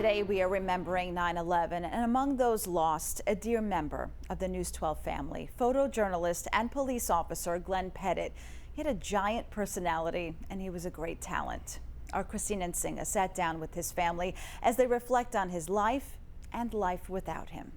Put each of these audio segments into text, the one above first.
Today we are remembering 9/11, and among those lost, a dear member of the News 12 family, photojournalist and police officer Glen Pettit. He had a giant personality and he was a great talent. Our Christine Nsinga sat down with his family as they reflect on his life and life without him.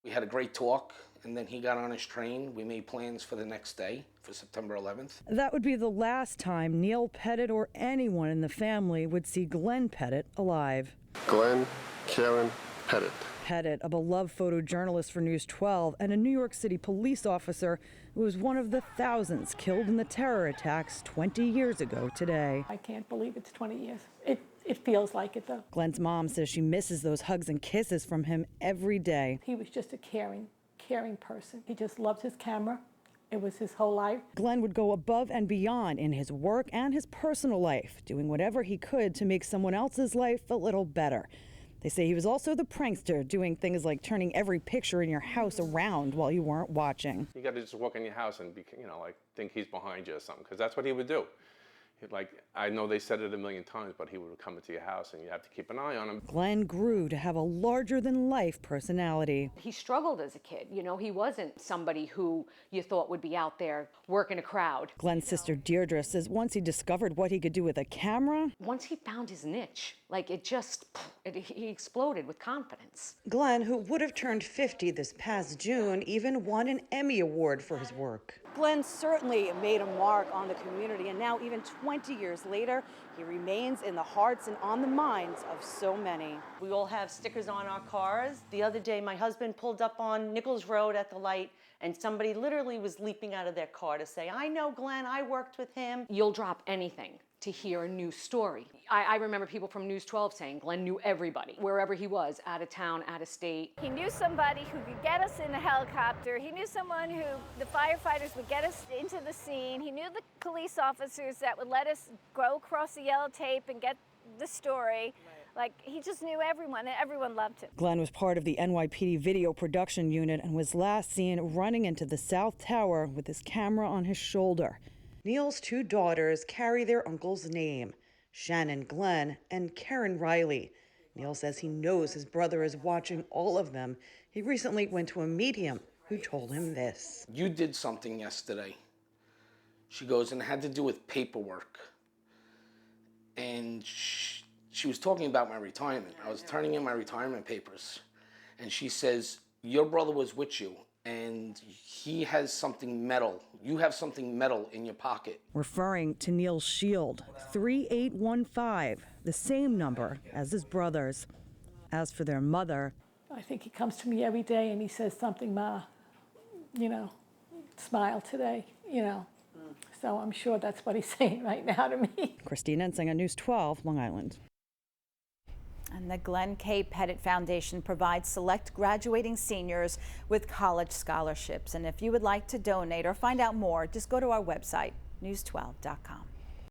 We had a great talk, and then he got on his train. We made plans for the next day, for September 11th. That would be the last time Neil Pettit or anyone in the family would see Glen Pettit alive. Glen Karen Pettit. Pettit, a beloved photojournalist for News 12 and a New York City police officer who was one of the thousands killed in the terror attacks 20 years ago today. I can't believe it's 20 years. It feels like it, though. Glen's mom says she misses those hugs and kisses from him every day. He was just a caring person. He just loved his camera. It was his whole life. Glen would go above and beyond in his work and his personal life, doing whatever he could to make someone else's life a little better. They say he was also the prankster, doing things like turning every picture in your house around while you weren't watching. You got to just walk in your house and be, like think he's behind you or something, because that's what he would do. Like, I know they said it a million times, but he would come into your house and you have to keep an eye on him. Glen grew to have a larger-than-life personality. He struggled as a kid. You know, he wasn't somebody who you thought would be out there working a crowd. Glen's sister Deirdre says once he discovered what he could do with a camera, once he found his niche, like he exploded with confidence. Glen, who would have turned 50 this past June, even won an Emmy Award for his work. Glen certainly made a mark on the community, and now even 20 years later, he remains in the hearts and on the minds of so many. We all have stickers on our cars. The other day, my husband pulled up on Nichols Road at the light, and somebody literally was leaping out of their car to say, "I know Glen, I worked with him." You'll drop anything to hear a new story. I remember people from News 12 saying Glen knew everybody, wherever he was, out of town, out of state. He knew somebody who could get us in a helicopter. He knew someone who the firefighters would get us into the scene. He knew the police officers that would let us go across the yellow tape and get the story. Like, he just knew everyone, and everyone loved him. Glen was part of the NYPD video production unit and was last seen running into the South Tower with his camera on his shoulder. Neil's two daughters carry their uncle's name, Shannon Glen and Karen Riley. Neil says he knows his brother is watching all of them. He recently went to a medium who told him this. You did something yesterday. She goes, and it had to do with paperwork. And she was talking about my retirement. I was turning in my retirement papers. And she says, your brother was with you, and he has something metal. You have something metal in your pocket. Referring to Neil's shield, 3815, the same number as his brother's. As for their mother, I think he comes to me every day and he says something, "Ma, smile today, So I'm sure that's what he's saying right now to me. Christine Nsinga, News 12, Long Island. And the Glen K. Pettit Foundation provides select graduating seniors with college scholarships. And if you would like to donate or find out more, just go to our website, news12.com.